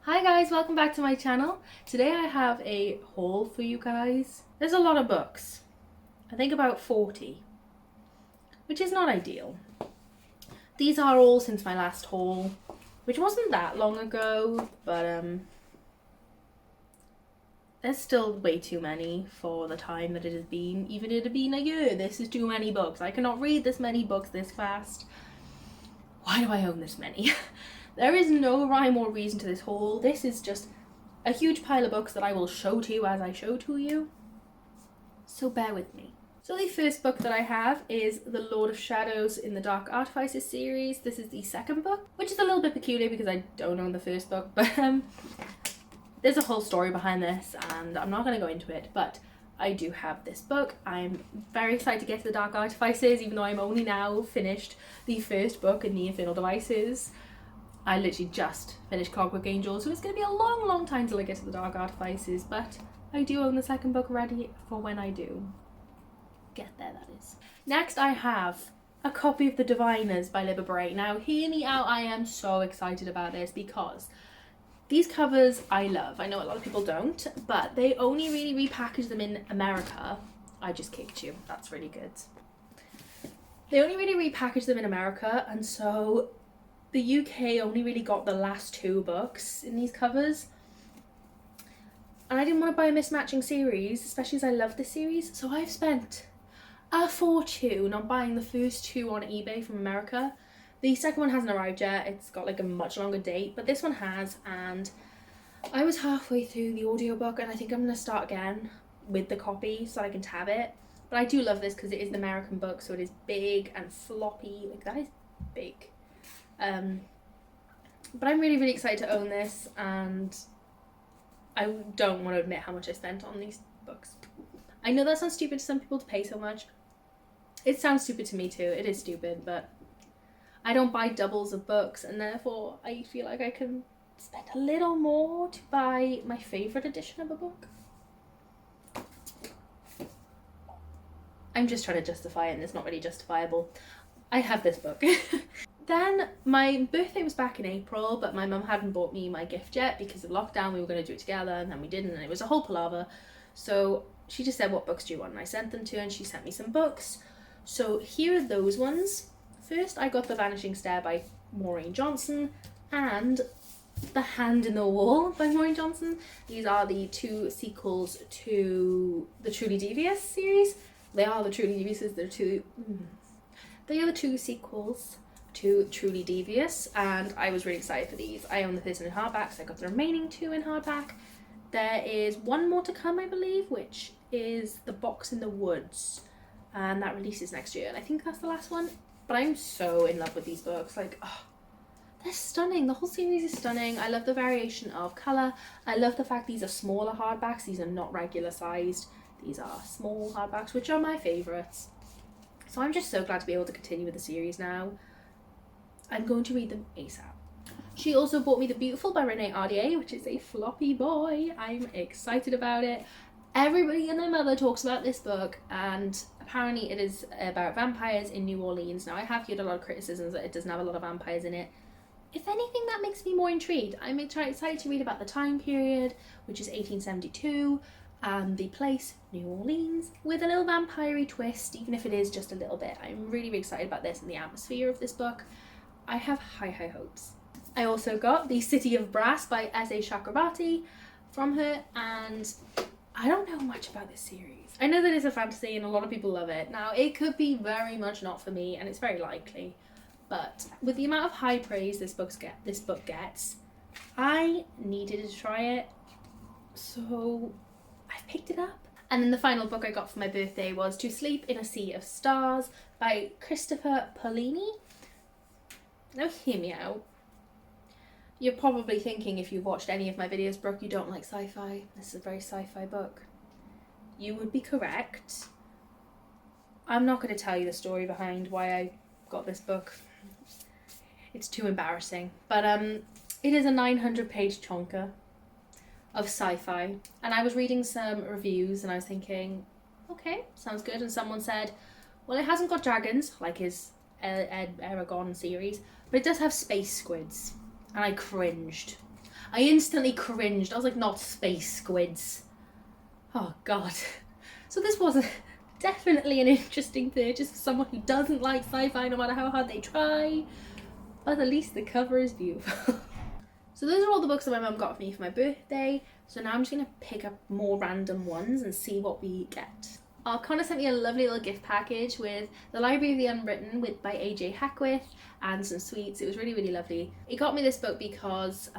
Hi guys, welcome back to my channel. Today I have a haul for you guys. There's a lot of books. I think about 40, which is not ideal. These are all since my last haul, which wasn't that long ago, but there's still way too many for the time that it has been. Even if it had been a year, this is too many books. I cannot read this many books this fast. Why do I own this many? There is no rhyme or reason to this haul. This is just a huge pile of books that I will show to you as I show to you. So bear with me. So the first book that I have is The Lord of Shadows in the Dark Artifices series. This is the second book, which is a little bit peculiar because I don't own the first book, but there's a whole story behind this and I'm not going to go into it, but I do have this book. I'm very excited to get to the Dark Artifices, even though I'm only now finished the first book in the Infernal Devices. I literally just finished Clockwork Angel, so it's going to be a long time till I get to the Dark Artifices, but I do own the second book ready for when I do get there, that is. Next I have a copy of The Diviners by Libba Bray. Now hear me out, I am so excited about this because these covers I love. I know a lot of people don't, but they only really repackage them in America. I just kicked you, that's really good. They only really repackage them in America, and so the UK only really got the last two books in these covers. And I didn't want to buy a mismatching series, especially as I love this series, so I've spent a fortune on buying the first two on eBay from America. The second one hasn't arrived yet, it's got like a much longer date, but this one has, and I was halfway through the audiobook and I think I'm going to start again with the copy so I can tab it. But I do love this because it is an American book, so it is big and floppy, like that is big. But I'm really excited to own this, and I don't want to admit how much I spent on these books. I know that sounds stupid to some people to pay so much. It sounds stupid to me too, it is stupid, but I don't buy doubles of books, and therefore I feel like I can spend a little more to buy my favourite edition of a book. I'm just trying to justify it and it's not really justifiable. I have this book. Then my birthday was back in April, but my mum hadn't bought me my gift yet because of lockdown. We were going to do it together and then we didn't, and it was a whole palaver. So she just said, what books do you want? And I sent them to her and she sent me some books. So here are those ones. First I got The Vanishing Stair by Maureen Johnson and The Hand in the Wall by Maureen Johnson. These are the two sequels to the Truly Devious series. They are the Truly Deviouses, they are the two sequels to Truly Devious, and I was really excited for these. I own the first one in hardback, so I got the remaining two in hardback. There is one more to come, I believe, which is The Box in the Woods, and that releases next year, and I think that's the last one. But I'm so in love with these books, like, oh, they're stunning. The whole series is stunning. I love the variation of colour. I love the fact these are smaller hardbacks. These are not regular sized. These are small hardbacks, which are my favourites. So I'm just so glad to be able to continue with the series now. I'm going to read them ASAP. She also bought me The Beautiful by Renee Ardier, which is a floppy boy. I'm excited about it. Everybody and their mother talks about this book, and apparently it is about vampires in New Orleans. Now I have heard a lot of criticisms that it doesn't have a lot of vampires in it. If anything, that makes me more intrigued. I'm excited to read about the time period, which is 1872, and the place, New Orleans, with a little vampire-y twist, even if it is just a little bit. I'm really excited about this and the atmosphere of this book. I have high hopes. I also got The City of Brass by S.A. Chakrabarti from her, and I don't know much about this series. I know that it's a fantasy and a lot of people love it. Now, it could be very much not for me, and it's very likely, but with the amount of high praise this book gets, I needed to try it, so I picked it up. And then the final book I got for my birthday was To Sleep in a Sea of Stars by Christopher Paolini. Now hear me out. You're probably thinking, if you've watched any of my videos, Brooke, you don't like sci-fi. This is a very sci-fi book. You would be correct. I'm not going to tell you the story behind why I got this book. It's too embarrassing. But it is a 900-page chonker of sci-fi. And I was reading some reviews and I was thinking, okay, sounds good. And someone said, well, it hasn't got dragons, like his Aragon series, but it does have space squids. And I cringed. I instantly cringed. I was like, not space squids. Oh god. So this was definitely an interesting purchase for someone who doesn't like sci-fi no matter how hard they try. But at least the cover is beautiful. So those are all the books that my mum got for me for my birthday. So now I'm just going to pick up more random ones and see what we get. Connor sent me a lovely little gift package with The Library of the Unwritten by AJ Hackworth and some sweets. It was really, really lovely. He got me this book because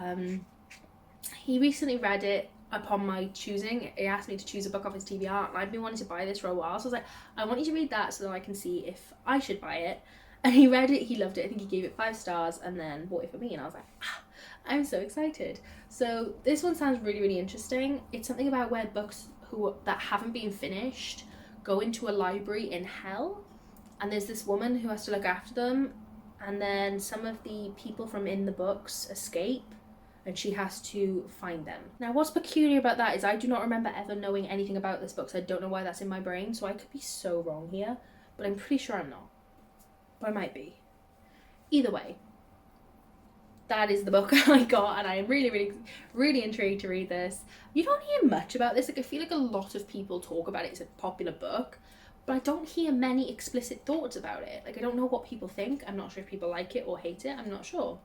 he recently read it upon my choosing. He asked me to choose a book off his TBR, and I've been wanting to buy this for a while. So I was like, I want you to read that so that I can see if I should buy it. And he read it, he loved it. I think he gave it 5 stars and then bought it for me. And I was like, I'm so excited. So this one sounds really, really interesting. It's something about where books that haven't been finished go into a library in hell, and there's this woman who has to look after them, and then some of the people from in the books escape and she has to find them. Now what's peculiar about that is I do not remember ever knowing anything about this book, so I don't know why that's in my brain, so I could be so wrong here, but I'm pretty sure I'm not, but I might be. Either way, that is the book I got, and I am really, really, really intrigued to read this. You don't hear much about this. Like, I feel like a lot of people talk about it. It's a popular book, but I don't hear many explicit thoughts about it. Like, I don't know what people think. I'm not sure if people like it or hate it. I'm not sure.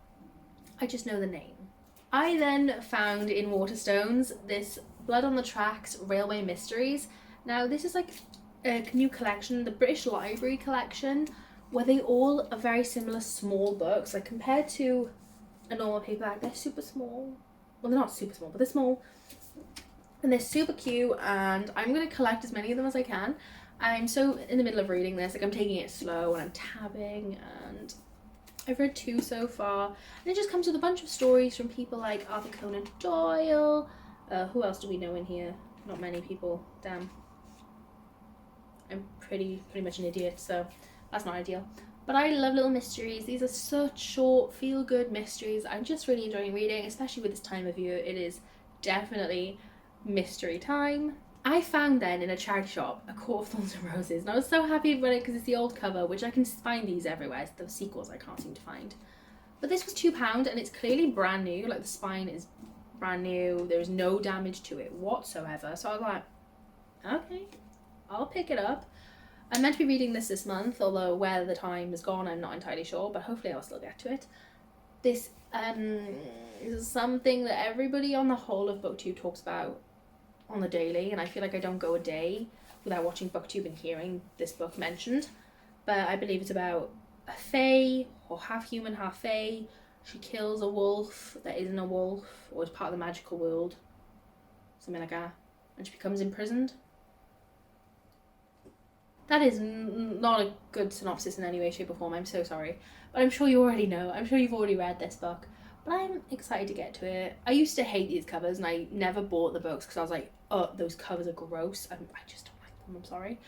I just know the name. I then found in Waterstones this Blood on the Tracks Railway Mysteries. Now, this is like a new collection, the British Library collection, where they all are very similar small books. Like, compared to a normal paperback, they're super small. Well, they're not super small, but they're small. And they're super cute, and I'm going to collect as many of them as I can. I'm so in the middle of reading this, like I'm taking it slow and I'm tabbing, and I've read 2 so far. And it just comes with a bunch of stories from people like Arthur Conan Doyle. Who else do we know in here? Not many people. Damn. I'm pretty much an idiot, so that's not ideal. But I love little mysteries. These are such short, feel-good mysteries. I'm just really enjoying reading, especially with this time of year. It is definitely mystery time. I found then in a charity shop A Court of Thorns and Roses, and I was so happy about it because it's the old cover, which I can find these everywhere. It's the sequels I can't seem to find. But this was £2, and it's clearly brand new. Like, the spine is brand new. There's no damage to it whatsoever. So I was like, okay, I'll pick it up. I'm meant to be reading this month, although where the time is gone, I'm not entirely sure, but hopefully I'll still get to it. This is something that everybody on the whole of BookTube talks about on the daily, and I feel like I don't go a day without watching BookTube and hearing this book mentioned. But I believe it's about a fae, or half human, half fae. She kills a wolf that isn't a wolf, or is part of the magical world. Something like that. And she becomes imprisoned. That is not a good synopsis in any way, shape or form, I'm so sorry. But I'm sure you already know, I'm sure you've already read this book. But I'm excited to get to it. I used to hate these covers and I never bought the books because I was like, oh, those covers are gross. I just don't like them, I'm sorry.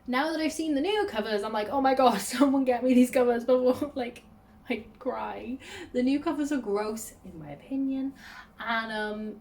Now that I've seen the new covers, I'm like, oh my god, someone get me these covers before, like, I cry. The new covers are gross, in my opinion. And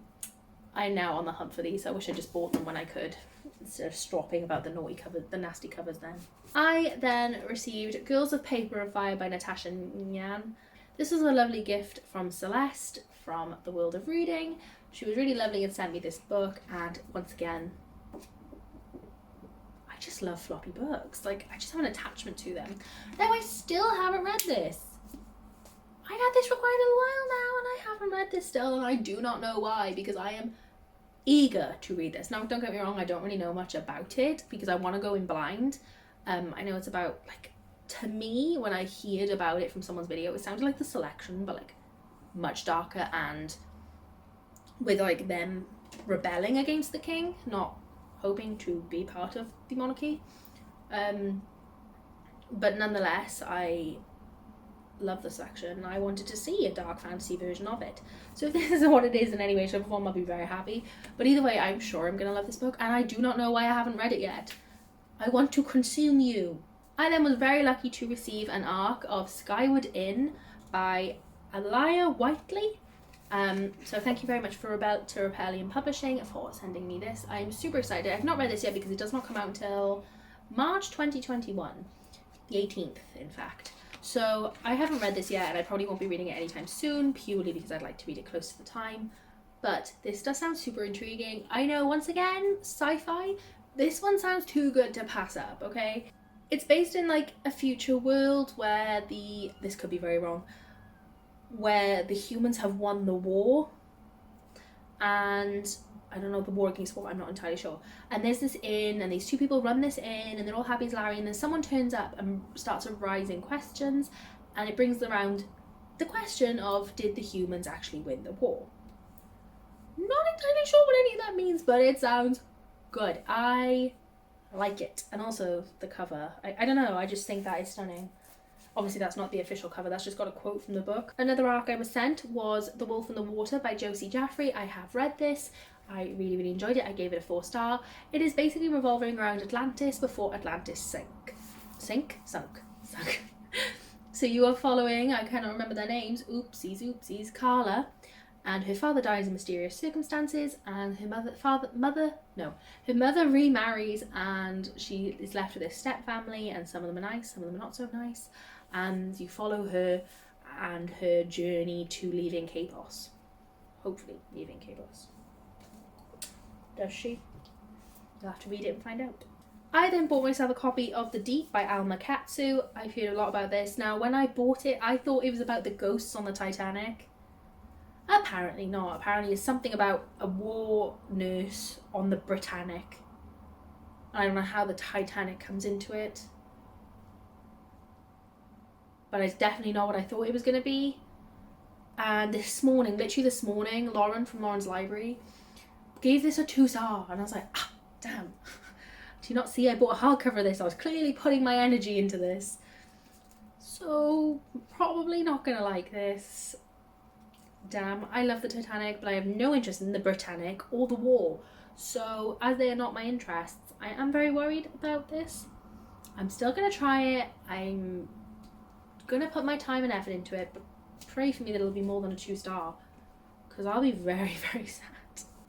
I'm now on the hunt for these. I wish I just bought them when I could, instead of stropping about the naughty covers, the nasty covers then. I then received Girls of Paper and Fire by Natasha Nyan. This was a lovely gift from Celeste from The World of Reading. She was really lovely and sent me this book, and once again, I just love floppy books. Like, I just have an attachment to them. Now, I still haven't read this. I've had this for quite a while now, and I haven't read this still, and I do not know why, because I am eager to read this. Now, don't get me wrong, I don't really know much about it, because I want to go in blind. I know it's about, like, to me, when I heard about it from someone's video, it sounded like The Selection, but, like, much darker, and with, like, them rebelling against the king, not hoping to be part of the monarchy. But nonetheless, I love The Selection. I wanted to see a dark fantasy version of it. So if this is what it is in any way, shape or form, I'll be very happy. But either way, I'm sure I'm going to love this book, and I do not know why I haven't read it yet. I want to consume you. I then was very lucky to receive an Arc of Skyward Inn by Alia Whiteley. So thank you very much to Rebellion Publishing for sending me this. I'm super excited. I've not read this yet because it does not come out until March 2021. The 18th, in fact. So I haven't read this yet, and I probably won't be reading it anytime soon, purely because I'd like to read it close to the time. But this does sound super intriguing. I know, once again, sci-fi. This one sounds too good to pass up, okay? It's based in like a future world where this could be very wrong, where the humans have won the war, and I don't know, the war against what, I'm not entirely sure. And there's this inn, and these two people run this inn, and they're all happy as Larry, and then someone turns up and starts arising questions, and it brings around the question of, did the humans actually win the war? Not entirely sure what any of that means, but it sounds good. I like it. And also the cover. I don't know, I just think that is stunning. Obviously that's not the official cover, that's just got a quote from the book. Another arc I was sent was The Wolf and the Water by Josie Jaffrey. I have read this. I really, really enjoyed it. I gave it a 4-star. It is basically revolving around Atlantis before Atlantis sunk. So you are following, I cannot remember their names, oopsies, Carla, and her father dies in mysterious circumstances, and her mother remarries, and she is left with this step family, and some of them are nice, some of them are not so nice, and you follow her and her journey to leaving Capos. Hopefully leaving Capos. Does she? You'll have to read it and find out. I then bought myself a copy of The Deep by Alma Katsu. I've heard a lot about this. Now, when I bought it, I thought it was about the ghosts on the Titanic. Apparently not. Apparently it's something about a war nurse on the Britannic. I don't know how the Titanic comes into it. But it's definitely not what I thought it was going to be. And literally this morning, Lauren from Lauren's Library gave this a 2-star. And I was like, damn. Do you not see I bought a hardcover of this? I was clearly putting my energy into this. So, probably not going to like this. Damn, I love the Titanic, but I have no interest in the Britannic or the war. So, as they are not my interests, I am very worried about this. I'm still going to try it. I'm going to put my time and effort into it, but pray for me that it'll be more than a 2-star, because I'll be very, very sad.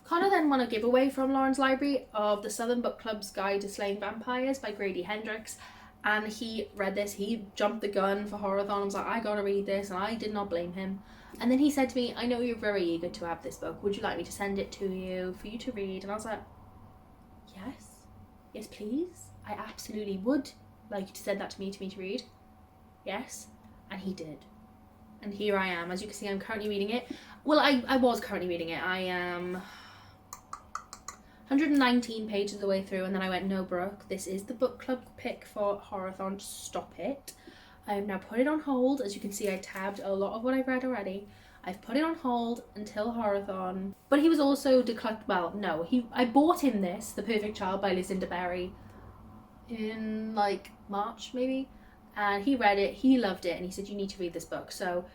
Connor then won a giveaway from Lauren's Library of The Southern Book Club's Guide to Slaying Vampires by Grady Hendrix, and he read this. He jumped the gun for Horathon. I was like, I gotta read this, and I did not blame him. And then he said to me, I know you're very eager to have this book. Would you like me to send it to you for you to read? And I was like, yes, please. I absolutely would like you to send that to me to read. Yes. And he did. And here I am. As you can see, I'm currently reading it. Well, I was currently reading it. I am 119 pages of the way through, and then I went, no, Brooke, this is the book club pick for Horathon. Stop it. I have now put it on hold. As you can see, I tabbed a lot of what I've read already. I've put it on hold until Horathon. But he was also I bought him this, The Perfect Child by Lucinda Berry, in like March maybe, and he read it, he loved it, and he said, you need to read this book. So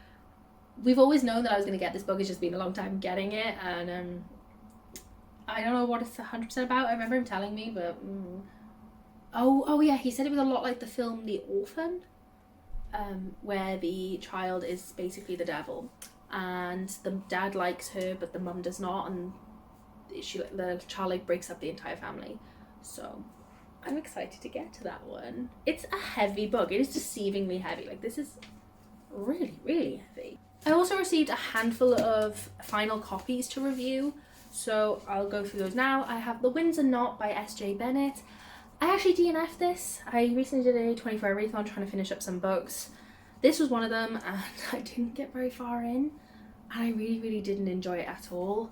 we've always known that I was going to get this book. It's just been a long time getting it, and I don't know what it's 100% about. I remember him telling me, but oh yeah, he said it was a lot like the film The Orphan, where the child is basically the devil, and the dad likes her but the mum does not, and the child like breaks up the entire family. So I'm excited to get to that one. It's a heavy book. It is deceivingly heavy. Like, this is really, really heavy. I also received a handful of final copies to review, so I'll go through those now. I have The Windsor Knot by S.J. Bennett. I actually DNF'd this. I recently did a 24-hour readathon trying to finish up some books. This was one of them, and I didn't get very far in, and I really, really didn't enjoy it at all.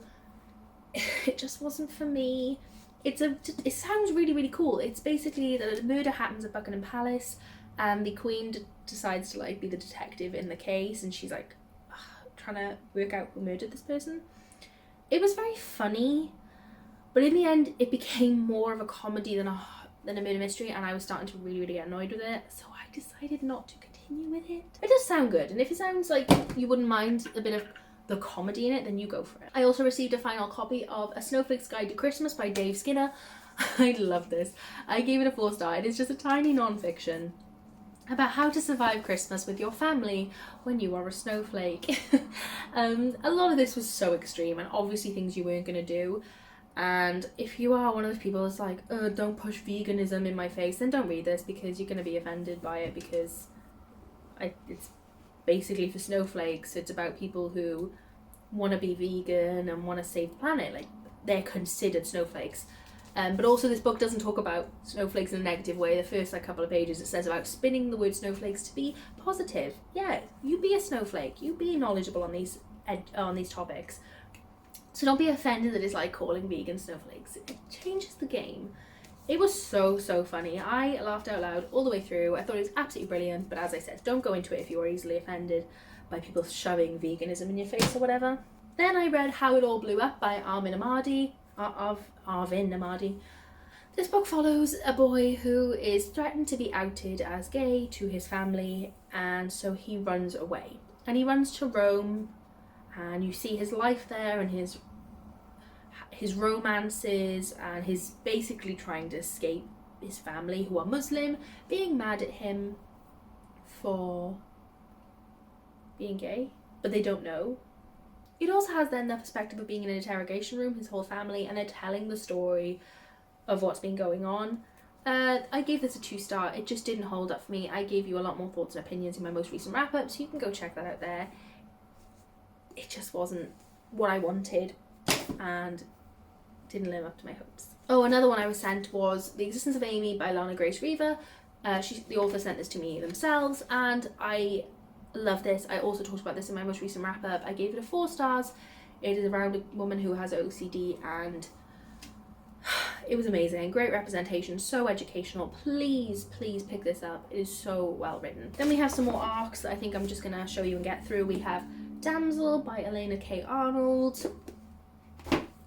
It just wasn't for me. It sounds really, really cool. It's basically that a murder happens at Buckingham Palace, and the Queen decides to like be the detective in the case, and she's like trying to work out who murdered this person. It was very funny, but in the end it became more of a comedy than a murder mystery, and I was starting to really, really get annoyed with it, so I decided not to continue with it. It does sound good, and if it sounds like you wouldn't mind a bit of the comedy in it, then you go for it. I also received a final copy of A Snowflake's Guide to Christmas by Dave Skinner. I love this. I gave it a 4-star. It is just a tiny non-fiction about how to survive Christmas with your family when you are a snowflake. A lot of this was so extreme, and obviously things you weren't going to do. And if you are one of those people that's like, don't push veganism in my face, then don't read this, because you're going to be offended by it, because it's basically for snowflakes. It's about people who want to be vegan and want to save the planet. Like, they're considered snowflakes. But also this book doesn't talk about snowflakes in a negative way. The first couple of pages it says about spinning the word snowflakes to be positive. Yeah, you be a snowflake. You be knowledgeable on these topics. So don't be offended that it's like calling vegan snowflakes. It changes the game. It was so funny. I laughed out loud all the way through. I thought it was absolutely brilliant. But as I said, don't go into it if you are easily offended by people shoving veganism in your face or whatever. Then I read How It All Blew Up by Arvin Amadi. This book follows a boy who is threatened to be outed as gay to his family, and so he runs away. And he runs to Rome, and you see his life there and his romances, and he's basically trying to escape his family, who are Muslim, being mad at him for being gay, but they don't know. It also has then the perspective of being in an interrogation room, his whole family, and they're telling the story of what's been going on. I gave this a 2-star. It just didn't hold up for me. I gave you a lot more thoughts and opinions in my most recent wrap-up, so you can go check that out there. It just wasn't what I wanted and didn't live up to my hopes. Oh, another one I was sent was The Existence of Amy by Lana Grace Reaver. The author sent this to me themselves, and I love this. I also talked about this in my most recent wrap-up. I gave it a 4 stars. It is around a woman who has OCD, and it was amazing. Great representation, so educational. Please pick this up. It is so well written. Then we have some more arcs that I think I'm just going to show you and get through. We have Damsel by Elena K. Arnold,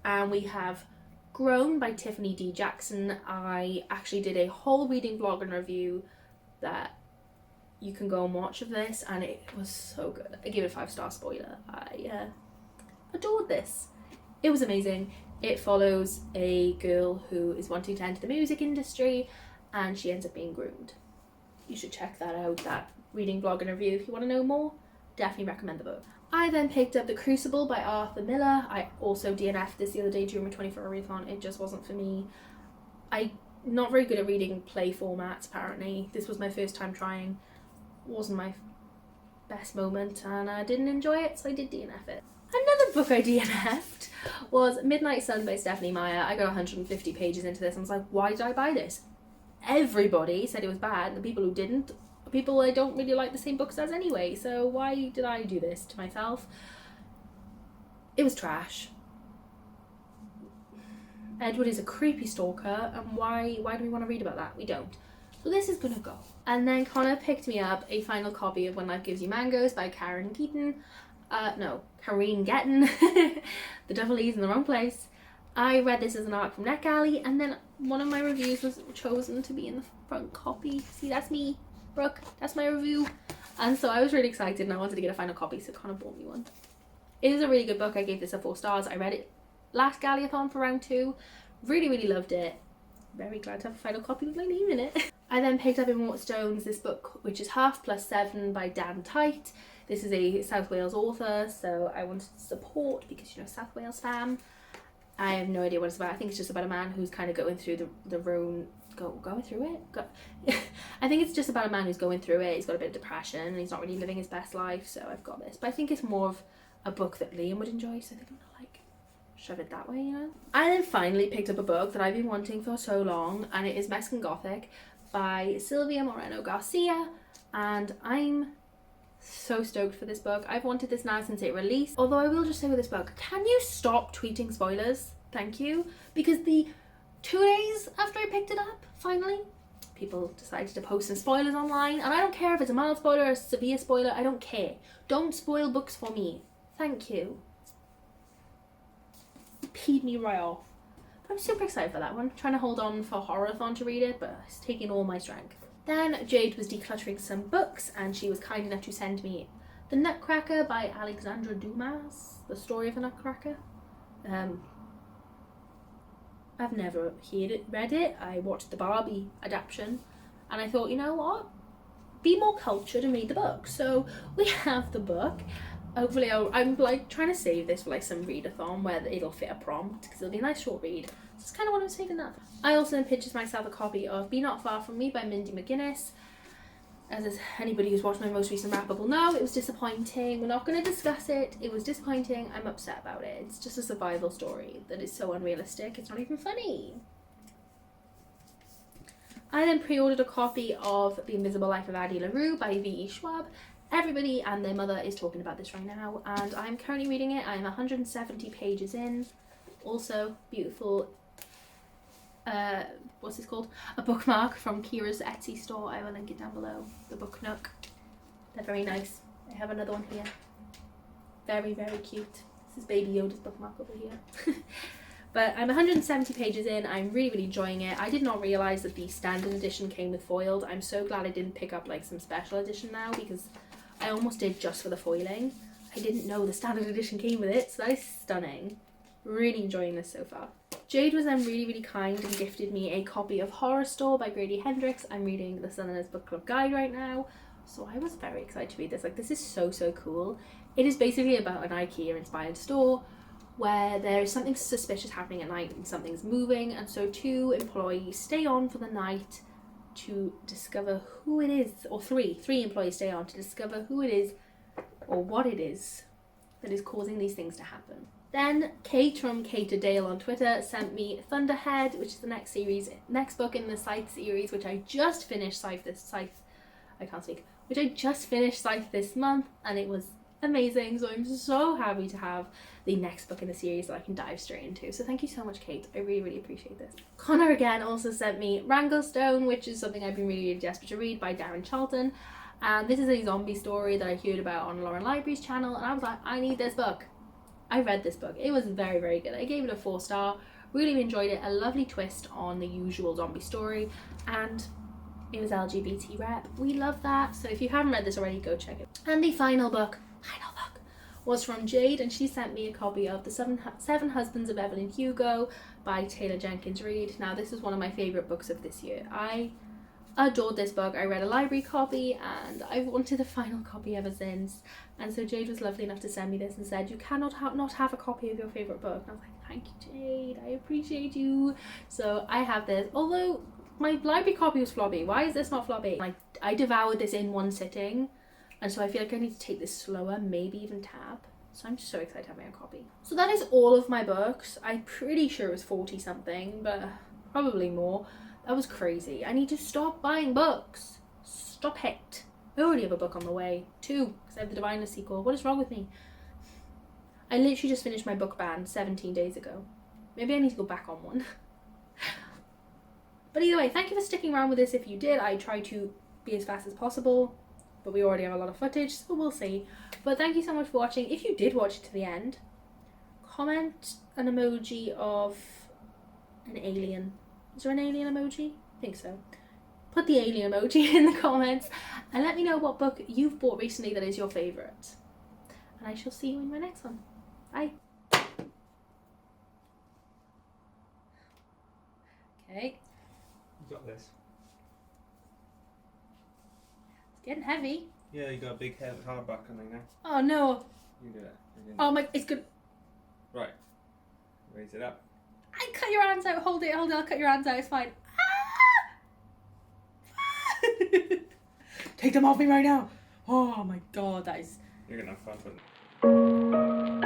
and we have Grown by Tiffany D. Jackson. I actually did a whole reading vlog and review that you can go and watch of this, and it was so good. I gave it a 5-star spoiler. I adored this. It was amazing. It follows a girl who is wanting to enter the music industry, and she ends up being groomed. You should check that out, that reading vlog and review, if you want to know more. Definitely recommend the book. I then picked up The Crucible by Arthur Miller. I also DNF'd this the other day during my 24-hour-a-thon. It just wasn't for me. I'm not very good at reading play formats, apparently. This was my first time trying. Wasn't my best moment, and I didn't enjoy it, so I did DNF it. Another book I DNF'd was Midnight Sun by Stephanie Meyer. I got 150 pages into this and was like, why did I buy this? Everybody said it was bad, and the people who didn't, people I don't really like the same books as anyway, so why did I do this to myself? It was trash. Edward is a creepy stalker, and why do we want to read about that? We don't. So this is gonna go. And then Connor picked me up a final copy of When Life Gives You Mangoes by Karen Getton. The double E's in the wrong place. I read this as an arc from NetGalley, and then one of my reviews was chosen to be in the front copy. See, that's me, Brooke. That's my review. And so I was really excited, and I wanted to get a final copy, so Connor bought me one. It is a really good book. I gave this a 4 stars. I read it last Galley-a-thon for round 2. Really loved it. Very glad to have a final copy with my name in it. I then picked up in Waterstones this book, which is Half Plus 7 by Dan Tite. This is a South Wales author, so I wanted to support because, you know, South Wales fam. I have no idea what it's about. I think it's just about a man who's kind of going through the road, going through it? I think it's just about a man who's going through it. He's got a bit of depression and he's not really living his best life, so I've got this. But I think it's more of a book that Liam would enjoy, so I think I'm gonna like shove it that way, you know? I then finally picked up a book that I've been wanting for so long, and it is Mexican Gothic by Silvia Moreno Garcia, and I'm so stoked for this book. I've wanted this now since it released. Although I will just say with this book, can you stop tweeting spoilers? Thank you. Because the 2 days after I picked it up, finally, people decided to post some spoilers online, and I don't care if it's a mild spoiler or a severe spoiler, I don't care. Don't spoil books for me. Thank you. Peed me right off. I'm super excited for that one. Trying to hold on for Horror-a-thon to read it, but it's taking all my strength. Then Jade was decluttering some books, and she was kind enough to send me The Nutcracker by Alexandra Dumas, the story of the Nutcracker. I've never read it. I watched the Barbie adaptation, and I thought, you know what? Be more cultured and read the book. So we have the book. Hopefully, I'm like trying to save this for like some readathon where it'll fit a prompt, because it'll be a nice short read. So that's kind of what I'm saving that for. I also then purchased myself a copy of Be Not Far From Me by Mindy McGuinness. As anybody who's watched my most recent wrap-up will know, it was disappointing. We're not going to discuss it. It was disappointing. I'm upset about it. It's just a survival story that is so unrealistic. It's not even funny. I then pre-ordered a copy of The Invisible Life of Addy LaRue by V.E. Schwab. Everybody and their mother is talking about this right now, and I'm currently reading it. I'm 170 pages in. Also, beautiful, what's this called? A bookmark from Kira's Etsy store. I will link it down below. The Book Nook. They're very nice. I have another one here. Very, very cute. This is Baby Yoda's bookmark over here. But I'm 170 pages in. I'm really, really enjoying it. I did not realise that the standard edition came with foiled. I'm so glad I didn't pick up like some special edition now, because I almost did just for the foiling. I didn't know the standard edition came with it, so that is stunning. Really enjoying this so far. Jade was then really, really kind and gifted me a copy of Horror Store by Grady Hendrix. I'm reading the Southerners Book Club Guide right now, so I was very excited to read this. Like, this is so, so cool. It is basically about an IKEA-inspired store where there is something suspicious happening at night and something's moving, and so 2 employees stay on for the night to discover who it is, or three employees stay on to discover who it is or what it is that is causing these things to happen. Then Kate from Kate to Dale on Twitter sent me Thunderhead, which is the next book in the Scythe series, which I just finished Scythe this month, and it was amazing. So I'm so happy to have the next book in the series that I can dive straight into. So thank you so much, Kate. I really, really appreciate this. Connor again also sent me Wrangle Stone, which is something I've been really, really desperate to read, by Darren Charlton. And this is a zombie story that I heard about on Lauren Library's channel, and I was like, I need this book. I read this book. It was very, very good. I gave it a 4-star. Really enjoyed it. A lovely twist on the usual zombie story, and it was LGBT rep. We love that. So if you haven't read this already, go check it. And the final book was from Jade, and she sent me a copy of The Seven Husbands of Evelyn Hugo by Taylor Jenkins Reid. Now, this is one of my favourite books of this year. I adored this book. I read a library copy and I've wanted a final copy ever since. And so Jade was lovely enough to send me this and said, you cannot not have a copy of your favourite book. And I was like, thank you, Jade. I appreciate you. So I have this. Although my library copy was floppy. Why is this not floppy? I devoured this in one sitting. And so I feel like I need to take this slower, maybe even tab. So I'm just so excited having a copy. So that is all of my books. I'm pretty sure it was 40 something, but probably more. That was crazy. I need to stop buying books. Stop it. I already have a book on the way. 2, because I have the Diviners sequel. What is wrong with me? I literally just finished my book ban 17 days ago. Maybe I need to go back on one. But either way, thank you for sticking around with this if you did. I try to be as fast as possible, but we already have a lot of footage, so we'll see. But thank you so much for watching. If you did watch it to the end, comment an emoji of an alien. Is there an alien emoji? I think so. Put the alien emoji in the comments and let me know what book you've bought recently that is your favourite. And I shall see you in my next one. Bye. Okay. You got this. It's getting heavy. Yeah, you got a big hardback on there now. Oh no. You do it. Oh my, it's good. Right. Raise it up. I cut your hands out. Hold it, I'll cut your hands out. It's fine. Ah! Take them off me right now. Oh my god, that is... You're gonna have fun with it.